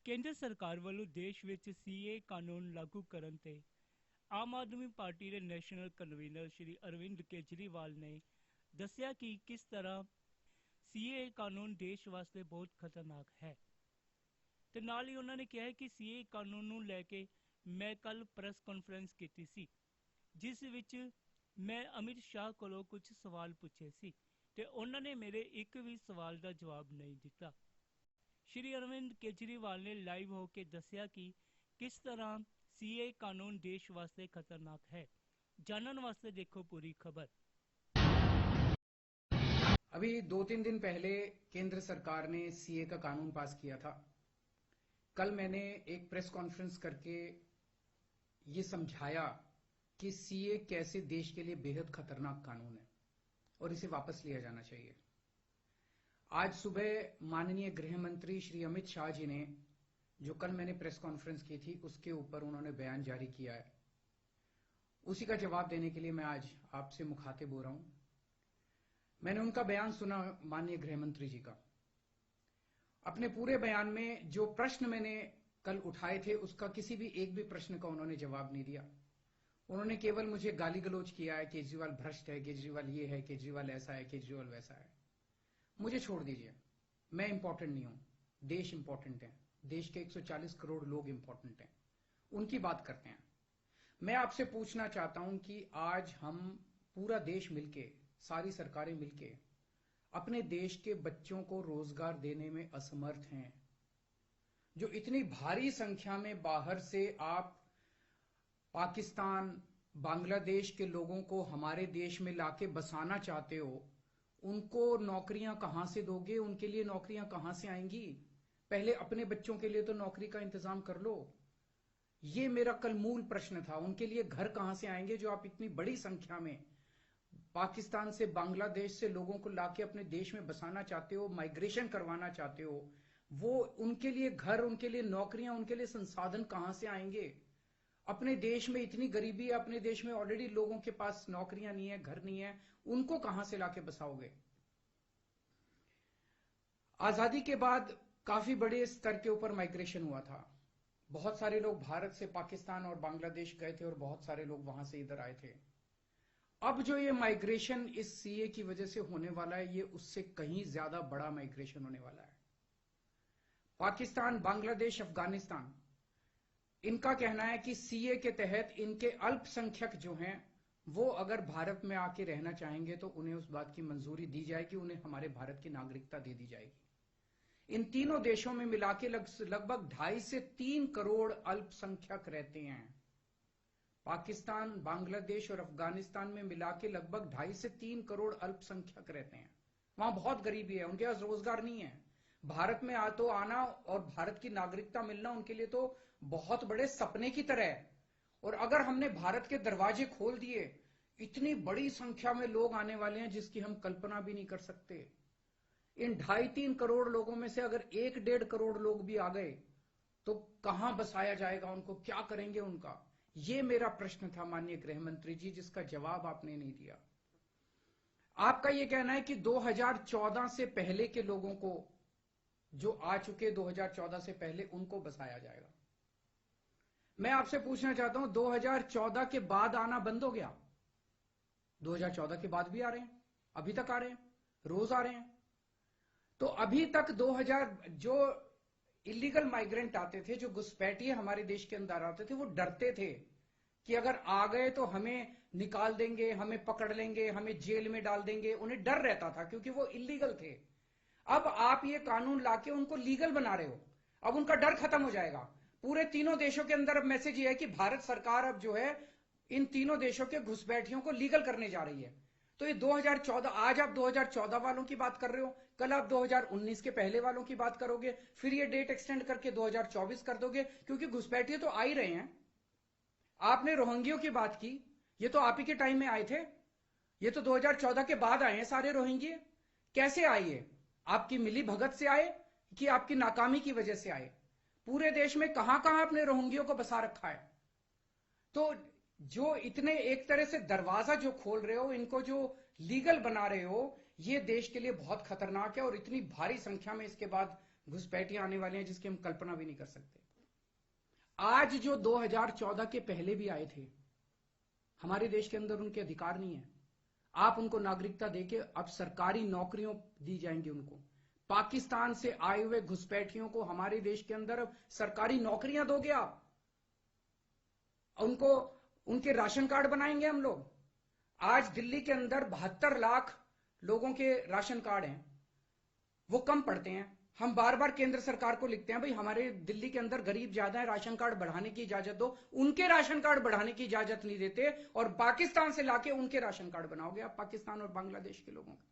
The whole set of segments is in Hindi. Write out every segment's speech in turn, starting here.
ਕੇਂਦਰ ਸਰਕਾਰ ਵੱਲੋਂ ਦੇਸ਼ ਵਿੱਚ ਸੀਏ ਕਾਨੂੰਨ ਲਾਗੂ ਕਰਨ ਤੇ ਆਮ ਆਦਮੀ ਪਾਰਟੀ ਦੇ ਨੈਸ਼ਨਲ ਕਨਵੀਨਰ ਸ਼੍ਰੀ ਅਰਵਿੰਦ ਕੇਜਰੀਵਾਲ ਨੇ ਦੱਸਿਆ ਕਿ ਕਿਸ ਤਰ੍ਹਾਂ ਸੀਏ ਕਾਨੂੰਨ ਦੇਸ਼ ਵਾਸਤੇ ਬਹੁਤ ਖਤਰਨਾਕ ਹੈ ਤੇ ਨਾਲ ਹੀ ਉਹਨਾਂ ਨੇ ਕਿਹਾ ਹੈ ਕਿ ਸੀਏ ਕਾਨੂੰਨ ਨੂੰ ਲੈ ਕੇ ਮੈਂ ਕੱਲ ਪ੍ਰੈਸ ਕਾਨਫਰੰਸ ਕੀਤੀ ਸੀ, ਜਿਸ ਵਿੱਚ ਮੈਂ ਅਮਿਤ ਸ਼ਾਹ ਕੋਲੋਂ ਕੁਝ ਸਵਾਲ ਪੁੱਛੇ ਸੀ ਤੇ ਉਹਨਾਂ ਨੇ ਮੇਰੇ ਇੱਕ ਵੀ ਸਵਾਲ ਦਾ ਜਵਾਬ ਨਹੀਂ ਦਿੱਤਾ। ਸ਼੍ਰੀ ਅਰਵਿੰਦ ਕੇਜਰੀਵਾਲ ਨੇ ਲਾਈਵ ਹੋ ਕੇ ਦੱਸਿਆ कि किस तरह सीए कानून देश वास्ते खतरनाक है। जानने वास्ते देखो पूरी खबर। अभी 2-3 दिन पहले केंद्र सरकार ने सीए का कानून पास किया था। कल मैंने एक प्रेस कॉन्फ्रेंस करके ये समझाया कि सीए कैसे देश के लिए बेहद खतरनाक कानून है और इसे वापस लिया जाना चाहिए। आज सुबह माननीय गृह मंत्री श्री अमित शाह जी ने, जो कल मैंने प्रेस कॉन्फ्रेंस की थी उसके ऊपर उन्होंने बयान जारी किया है, उसी का जवाब देने के लिए मैं आज आपसे मुखातिब हो रहा हूं। मैंने उनका बयान सुना, माननीय गृह मंत्री जी का। अपने पूरे बयान में जो प्रश्न मैंने कल उठाए थे उसका किसी भी एक भी प्रश्न का उन्होंने जवाब नहीं दिया। उन्होंने केवल मुझे गाली गलौज किया है, केजरीवाल भ्रष्ट है, केजरीवाल ये है, केजरीवाल ऐसा है, केजरीवाल वैसा है। मुझे छोड़ दीजिए, मैं इंपॉर्टेंट नहीं हूं, देश इंपॉर्टेंट है, देश के 140 करोड़ लोग इंपॉर्टेंट हैं, उनकी बात करते हैं। मैं आपसे पूछना चाहता हूं कि आज हम पूरा देश मिलके, सारी सरकारें मिलके अपने देश के बच्चों को रोजगार देने में असमर्थ हैं। जो इतनी भारी संख्या में बाहर से आप पाकिस्तान, बांग्लादेश के लोगों को हमारे देश में लाके बसाना चाहते हो, उनको नौकरियां कहां से दोगे? उनके लिए नौकरियां कहां से आएंगी? पहले अपने बच्चों के लिए तो नौकरी का इंतजाम कर लो। ये मेरा कल मूल प्रश्न था। उनके लिए घर कहां से आएंगे जो आप इतनी बड़ी संख्या में पाकिस्तान से, बांग्लादेश से लोगों को लाके अपने देश में बसाना चाहते हो, माइग्रेशन करवाना चाहते हो? वो उनके लिए घर, उनके लिए नौकरियां, उनके लिए संसाधन कहां से आएंगे? अपने देश में इतनी गरीबी है, अपने देश में ऑलरेडी लोगों के पास नौकरियां नहीं है, घर नहीं है, उनको कहां से लाके बसाओगे? आजादी के बाद काफी बड़े स्तर के ऊपर माइग्रेशन हुआ था। बहुत सारे लोग भारत से पाकिस्तान और बांग्लादेश गए थे और बहुत सारे लोग वहां से इधर आए थे। अब जो ये माइग्रेशन इस सीए की वजह से होने वाला है, ये उससे कहीं ज्यादा बड़ा माइग्रेशन होने वाला है। पाकिस्तान, बांग्लादेश, अफगानिस्तान, इनका कहना है कि सीए के तहत इनके अल्पसंख्यक जो हैं वो अगर भारत में आके रहना चाहेंगे तो उन्हें उस बात की मंजूरी दी जाएगी, उन्हें हमारे भारत की नागरिकता दे दी जाएगी। इन तीनों देशों में मिला के लगभग 2.5 से 3 करोड़ अल्पसंख्यक रहते हैं। पाकिस्तान, बांग्लादेश और अफगानिस्तान में मिला के लगभग 2.5 से 3 करोड़ अल्पसंख्यक रहते हैं। वहां बहुत गरीबी है, उनके पास रोजगार नहीं है। भारत में आना और भारत की नागरिकता मिलना उनके लिए तो बहुत बड़े सपने की तरह है। और अगर हमने भारत के दरवाजे खोल दिए, इतनी बड़ी संख्या में लोग आने वाले हैं जिसकी हम कल्पना भी नहीं कर सकते। इन 2.5-3 करोड़ लोगों में से अगर 1-1.5 करोड़ लोग भी आ गए तो कहां बसाया जाएगा उनको? क्या करेंगे उनका? ये मेरा प्रश्न था माननीय गृह मंत्री जी, जिसका जवाब आपने नहीं दिया। आपका यह कहना है कि 2014 से पहले के लोगों को, जो आ चुके 2014 से पहले, उनको बसाया जाएगा। मैं आपसे पूछना चाहता हूं, 2014 के बाद आना बंद हो गया? 2014 के बाद भी आ रहे हैं, अभी तक आ रहे हैं, रोज आ रहे हैं। तो अभी तक 2000 जो इलीगल माइग्रेंट आते थे, जो घुसपैठिए हमारे देश के अंदर आते थे, वो डरते थे कि अगर आ गए तो हमें निकाल देंगे, हमें पकड़ लेंगे, हमें जेल में डाल देंगे। उन्हें डर रहता था क्योंकि वो इलीगल थे। अब आप ये कानून लाके उनको लीगल बना रहे हो, अब उनका डर खत्म हो जाएगा। पूरे तीनों देशों के अंदर अब मैसेज ये है कि भारत सरकार अब जो है इन तीनों देशों के घुसपैठियों को लीगल करने जा रही है। तो ये 2014, आज आप 2014 वालों की बात कर रहे हो, कल आप 2019 के पहले वालों की बात करोगे, फिर ये डेट एक्सटेंड करके 2024 कर दोगे, क्योंकि घुसपैठिए तो आ ही रहे हैं। आपने रोहिंग्यों की बात की, ये तो आप ही के टाइम में आए थे, ये तो 2014 के बाद आए हैं सारे रोहिंग्ये। कैसे आए? ये आपकी मिली भगत से आए कि आपकी नाकामी की वजह से आए? पूरे देश में कहां कहां आपने रोहिंग्यों को बसा रखा है? तो जो इतने एक तरह से दरवाजा जो खोल रहे हो, इनको जो लीगल बना रहे हो, ये देश के लिए बहुत खतरनाक है। और इतनी भारी संख्या में इसके बाद घुसपैठिए आने वाले हैं जिसकी हम कल्पना भी नहीं कर सकते। आज जो 2014 के पहले भी आए थे, हमारे देश के अंदर उनके अधिकार नहीं है। आप उनको नागरिकता देके अब सरकारी नौकरियों दी जाएंगी उनको। पाकिस्तान से आए हुए घुसपैठियों को हमारे देश के अंदर अब सरकारी नौकरियां दोगे आप, उनको उनके राशन कार्ड बनाएंगे हम लोग। आज दिल्ली के अंदर 72 लाख लोगों के राशन कार्ड हैं, वो कम पड़ते हैं। हम बार बार केंद्र सरकार को लिखते हैं, भाई हमारे दिल्ली के अंदर गरीब ज्यादा है, राशन कार्ड बढ़ाने की इजाजत दो। उनके राशन कार्ड बढ़ाने की इजाजत नहीं देते और पाकिस्तान से लाके उनके राशन कार्ड बनाओगे आप, पाकिस्तान और बांग्लादेश के लोगों का।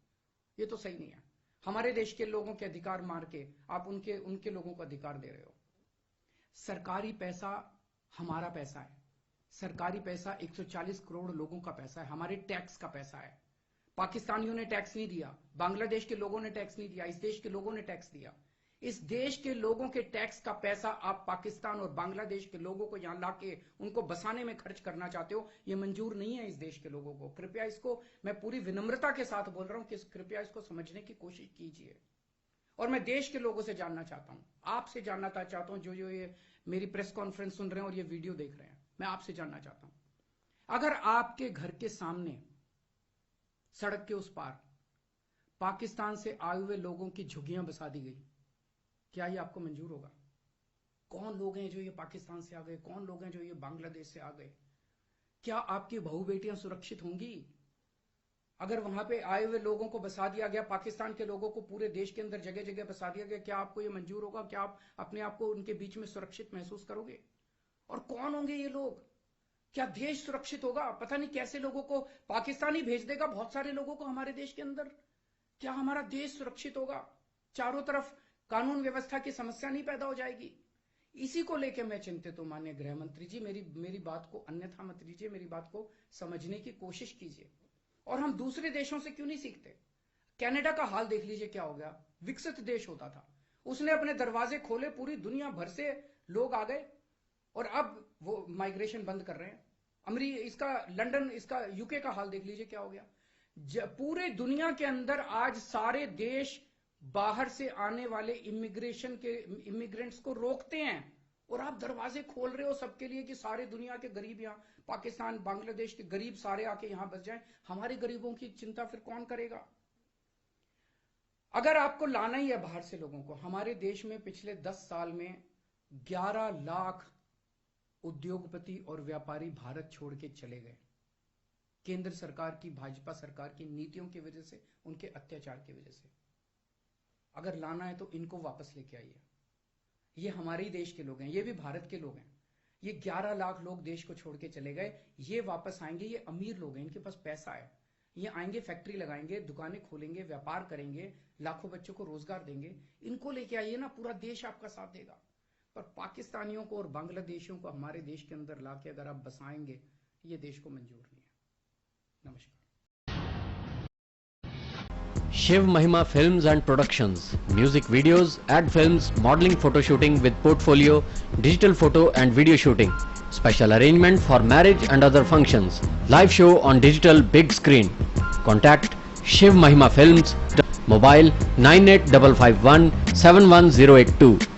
ये तो सही नहीं है। हमारे देश के लोगों के अधिकार मार के आप उनके लोगों को अधिकार दे रहे हो। सरकारी पैसा हमारा पैसा है, सरकारी पैसा 140 करोड़ लोगों का पैसा है, हमारे टैक्स का पैसा है। पाकिस्तानियों ने टैक्स नहीं दिया, बांग्लादेश के लोगों ने टैक्स नहीं दिया, इस देश के लोगों ने टैक्स दिया। इस देश के लोगों के टैक्स का पैसा आप पाकिस्तान और बांग्लादेश के लोगों को यहां लाके उनको बसाने में खर्च करना चाहते हो, यह मंजूर नहीं है इस देश के लोगों को। कृपया इसको, मैं पूरी विनम्रता के साथ बोल रहा हूं कि कृपया इसको समझने की कोशिश कीजिए। और मैं देश के लोगों से जानना चाहता हूं, आपसे जानना चाहता हूं, जो ये मेरी प्रेस कॉन्फ्रेंस सुन रहे हैं और ये वीडियो देख रहे हैं, मैं आपसे जानना चाहता हूं, अगर आपके घर के सामने सड़क के उस पार पाकिस्तान से आए हुए लोगों की झुग्गियां बसा दी गई, क्या ये आपको मंजूर होगा? कौन लोग हैं जो ये पाकिस्तान से आ गए, कौन लोग हैं जो ये बांग्लादेश से आ गए? क्या आपकी बहू बेटियां सुरक्षित होंगी? अगर वहां पे आए हुए लोगों को बसा दिया गया, पाकिस्तान के लोगों को पूरे देश के अंदर जगह जगह बसा दिया गया, क्या आपको ये मंजूर होगा? क्या आप अपने आप को उनके बीच में सुरक्षित महसूस करोगे? और कौन होंगे ये लोग? क्या देश सुरक्षित होगा? पता नहीं कैसे लोगों को पाकिस्तान ही भेज देगा, बहुत सारे लोगों को हमारे देश के अंदर। क्या हमारा देश सुरक्षित होगा? चारों तरफ कानून व्यवस्था की समस्या नहीं पैदा हो जाएगी? इसी को लेकर मैं चिंतित हूं माननीय गृह मंत्री जी। मेरी बात को अन्यथा मत लीजिए, मेरी बात को समझने की कोशिश कीजिए। और हम दूसरे देशों से क्यों नहीं सीखते? कनाडा का हाल देख लीजिए, क्या हो गया। विकसित देश होता था, उसने अपने दरवाजे खोले, पूरी दुनिया भर से लोग आ गए और अब वो माइग्रेशन बंद कर रहे हैं। लंदन, इसका यूके का हाल देख लीजिए, क्या हो गया। पूरे दुनिया के अंदर आज सारे देश बाहर से आने वाले इमिग्रेंट्स को रोकते हैं और आप दरवाजे खोल रहे हो सबके लिए कि सारे दुनिया के गरीब यहां, पाकिस्तान बांग्लादेश के गरीब सारे आके यहां बस जाएं। हमारे गरीबों की चिंता फिर कौन करेगा? अगर आपको लाना ही है बाहर से लोगों को, हमारे देश में पिछले 10 साल में 11 लाख उद्योगपति और व्यापारी भारत छोड़ के चले गए। केंद्र सरकार की, भाजपा सरकार की नीतियों की वजह से, उनके अत्याचार की वजह से। अगर लाना है तो इनको वापस लेके आइए। ये हमारे ही देश के लोग हैं, ये भी भारत के लोग हैं। ये 11 लाख लोग देश को छोड़ के चले गए, ये वापस आएंगे। ये अमीर लोग हैं, इनके पास पैसा है, ये आएंगे, फैक्ट्री लगाएंगे, दुकानें खोलेंगे, व्यापार करेंगे, लाखों बच्चों को रोजगार देंगे। इनको लेके आइए ना, पूरा देश आपका साथ देगा। पर पाकिस्तानियों को और बांग्लादेशियों को हमारे देश के अंदर लाके अगर आप बसाएंगे, ये देश को मंजूर नहीं है। नमस्कार। Shiv Mahima Films and Productions, music videos, ad films, modeling, photo shooting with portfolio, digital photo and video shooting, special arrangement for marriage and other functions, live show on digital big screen. Contact Shiv Mahima Films, mobile 98551 71082.